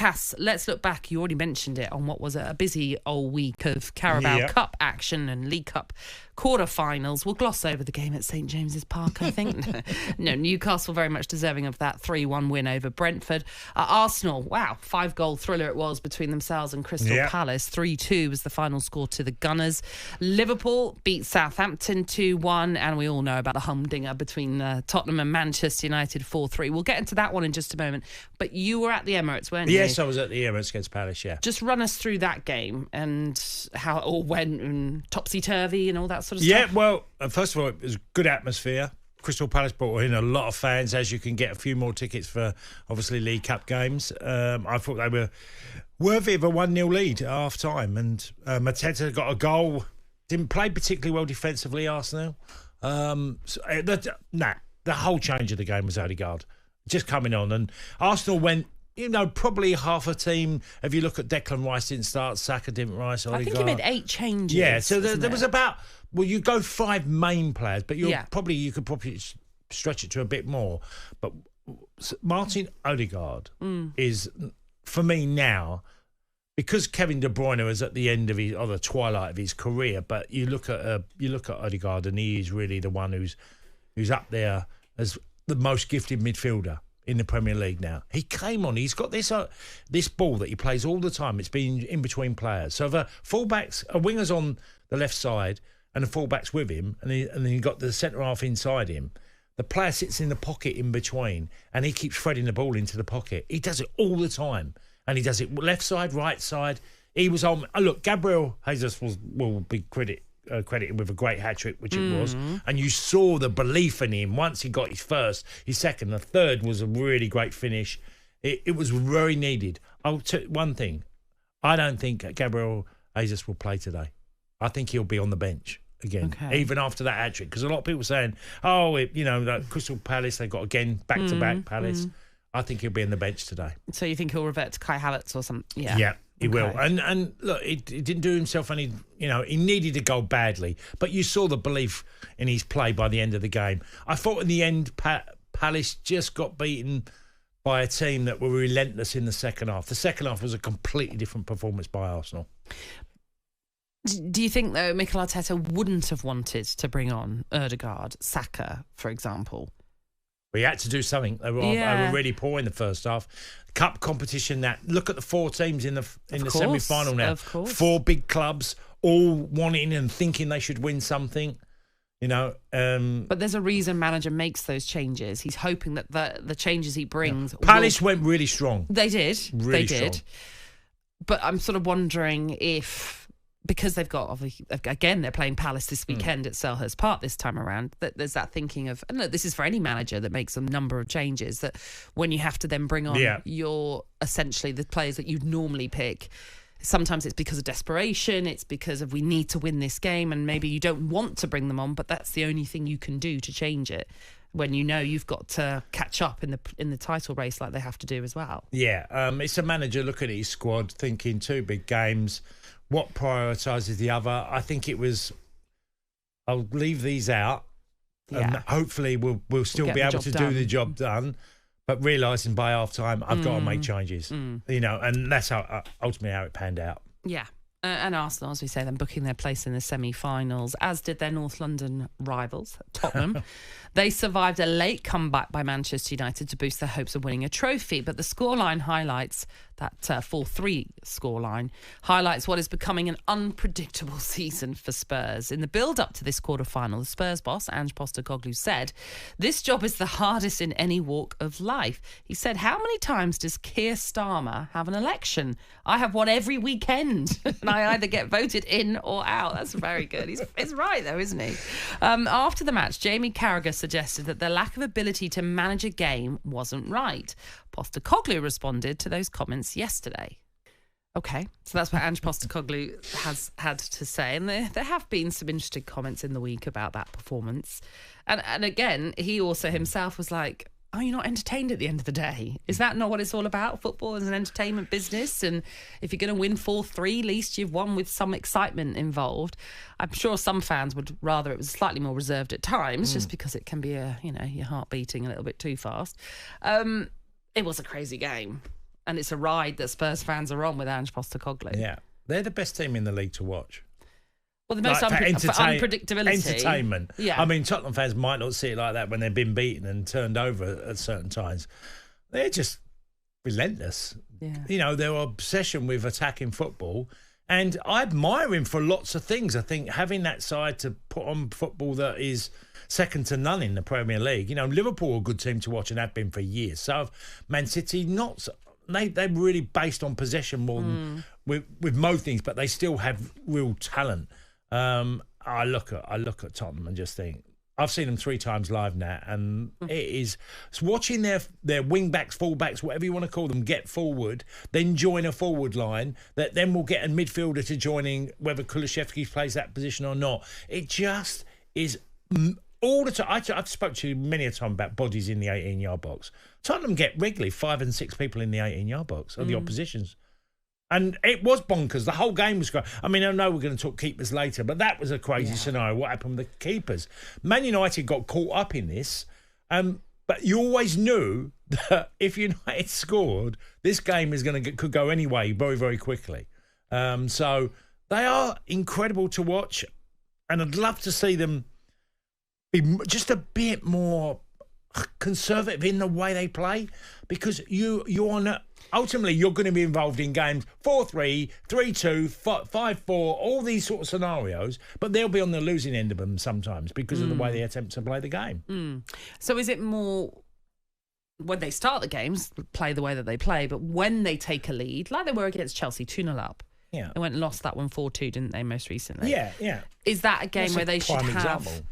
Cass, let's look back. You already mentioned it on what was a busy old week of Carabao Cup action and League Cup quarterfinals. We'll gloss over the game at St James's Park, I think. No, Newcastle very much deserving of that 3-1 win over Brentford. Arsenal, wow, 5-goal thriller it was between themselves and Crystal Palace. 3-2 was the final score to the Gunners. Liverpool beat Southampton 2-1, and we all know about the humdinger between Tottenham and Manchester United 4-3. We'll get into that one in just a moment. But you were at the Emirates, weren't you? Yes, I was at the Emirates against Palace, yeah. Just run us through that game and how it all went and topsy-turvy and all that sort of stuff. Yeah, well, first of all, it was a good atmosphere. Crystal Palace brought in a lot of fans, as you can get a few more tickets for, obviously, League Cup games. I thought they were worthy of a 1-0 lead at half-time. And Mateta got a goal. Didn't play particularly well defensively, Arsenal. The whole change of the game was Odegaard just coming on. And Arsenal went, probably half a team. If you look at Declan Rice didn't start, Saka didn't Rice, Odegaard. I think he made 8 changes. Yeah, so there was about, you go 5 main players, but you could probably stretch it to a bit more. But Martin Odegaard is, for me now, because Kevin De Bruyne is at the end of the twilight of his career, but you look at Odegaard and he is really the one who's up there as the most gifted midfielder in the Premier League now. He came on. He's got this ball that he plays all the time. It's been in between players. So the fullbacks, a winger's on the left side and the fullback's with him, and then you got the centre half inside him. The player sits in the pocket in between, and he keeps threading the ball into the pocket. He does it all the time, and he does it left side, right side. He was on. Look, Gabriel Jesus will be credited with a great hat-trick, which it was, and you saw the belief in him once he got his first, his second, the third was a really great finish. It was very needed. I'll tell you one thing, I don't think Gabriel Jesus will play today. I think he'll be on the bench again, even after that hat-trick, because a lot of people are saying, that Crystal Palace, they got again back-to-back Palace. I think he'll be on the bench today. So you think he'll revert to Kai Havertz or something? Yeah. He will. And look, he didn't do himself any, he needed a goal badly, but you saw the belief in his play by the end of the game. I thought in the end, Palace just got beaten by a team that were relentless in the second half. The second half was a completely different performance by Arsenal. Do you think, though, Mikel Arteta wouldn't have wanted to bring on Odegaard, Saka, for example? We had to do something. They were really poor in the first half. Cup competition. Look at the 4 teams in the semi-final now. Of course. 4 big clubs, all wanting and thinking they should win something. But there's a reason manager makes those changes. He's hoping that the changes he brings. Palace went really strong. They did. Really they did. Strong. But I'm sort of wondering if, because they've got, again, they're playing Palace this weekend at Selhurst Park this time around, that there's that thinking of, and look, this is for any manager that makes a number of changes, that when you have to then bring on your, essentially, the players that you'd normally pick, sometimes it's because of desperation, it's because of we need to win this game, and maybe you don't want to bring them on, but that's the only thing you can do to change it, when you've got to catch up in the title race like they have to do as well. Yeah, it's a manager looking at his squad, thinking 2 big games, what prioritises the other. I think it was, I'll leave these out. And hopefully we'll still be able to do the job done. But realising by half-time, I've got to make changes. And that's ultimately how it panned out. Yeah. And Arsenal, as we say, then booking their place in the semi-finals, as did their North London rivals, Tottenham. They survived a late comeback by Manchester United to boost their hopes of winning a trophy. But the scoreline highlights, that 4-3 scoreline, highlights what is becoming an unpredictable season for Spurs. In the build-up to this quarter-final, the Spurs boss, Ange Postecoglou, said, "This job is the hardest in any walk of life." He said, "How many times does Keir Starmer have an election? I have one every weekend, and I either get voted in or out." That's very good. He's right, though, isn't he? After the match, Jamie Carragher suggested that their lack of ability to manage a game wasn't right. Postecoglou responded to those comments yesterday. Okay, so that's what Ange Postecoglou has had to say. And there have been some interesting comments in the week about that performance. And again, he also himself was like, "Are you not entertained at the end of the day? Is that not what it's all about? Football is an entertainment business, and if you're going to win 4-3, at least you've won with some excitement involved." I'm sure some fans would rather it was slightly more reserved at times, just because it can be your heart beating a little bit too fast. It was a crazy game. And it's a ride that Spurs fans are on with Ange Postecoglou. Yeah. They're the best team in the league to watch. Well, the most for unpredictability. Entertainment. Yeah. I mean, Tottenham fans might not see it like that when they've been beaten and turned over at certain times. They're just relentless. Yeah. You know, their obsession with attacking football. And I admire him for lots of things. I think having that side to put on football that is second to none in the Premier League. You know, Liverpool are a good team to watch and have been for years. So Man City, not so. They're really based on possession more than with most things, but they still have real talent. I look at Tottenham and just think, I've seen them 3 times live now, and it's watching their wing backs, full backs, whatever you want to call them, get forward, then join a forward line that then will get a midfielder to joining, whether Kulusevski plays that position or not. It just is all the time. I've spoken to you many a time about bodies in the 18-yard box. Tottenham get regularly 5 and 6 people in the 18-yard box of the oppositions. And it was bonkers. The whole game was great. I mean, I know we're going to talk keepers later, but that was a crazy scenario. What happened with the keepers? Man United got caught up in this, but you always knew that if United scored, this game is could go any way very, very quickly. So they are incredible to watch, and I'd love to see them be just a bit more conservative in the way they play, because ultimately you're going to be involved in games 4-3, 3-2, 5-4, all these sort of scenarios, but they'll be on the losing end of them sometimes because of the way they attempt to play the game. So is it more when they start the games, play the way that they play, but when they take a lead, like they were against Chelsea, 2-0 up, they went and lost that one 4-2, didn't they, most recently? Yeah. Is that a game where they should have example.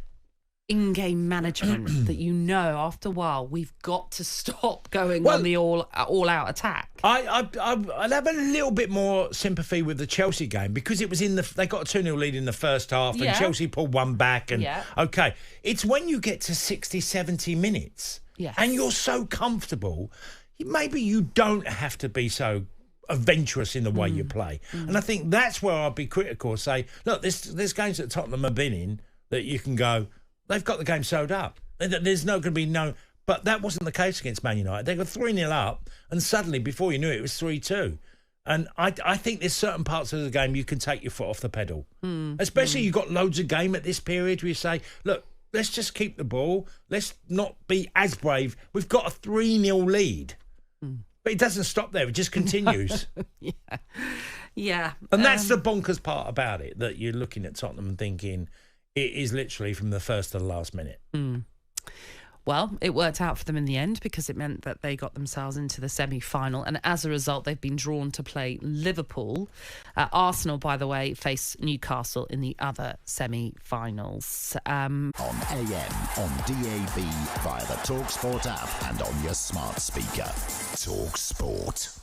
In-game management that after a while we've got to stop going on the all-out attack? I'd have a little bit more sympathy with the Chelsea game because it was they got a 2-0 lead in the first half and Chelsea pulled one back and okay, it's when you get to 60, 70 minutes and you're so comfortable, maybe you don't have to be so adventurous in the way you play. And I think that's where I'd be critical, say, look, there's games that Tottenham have been in that you can go, they've got the game sewed up. There's not going to be no... But that wasn't the case against Man United. They got 3-0 up, and suddenly, before you knew it, it was 3-2. And I think there's certain parts of the game you can take your foot off the pedal. Especially you've got loads of game at this period where you say, look, let's just keep the ball. Let's not be as brave. We've got a 3-0 lead. But it doesn't stop there. It just continues. Yeah. And that's the bonkers part about it, that you're looking at Tottenham and thinking... It is literally from the first to the last minute. Well, it worked out for them in the end because it meant that they got themselves into the semi-final, and as a result, they've been drawn to play Liverpool. Arsenal, by the way, face Newcastle in the other semi-finals. On AM, on DAB, via the talkSPORT app and on your smart speaker. talkSPORT.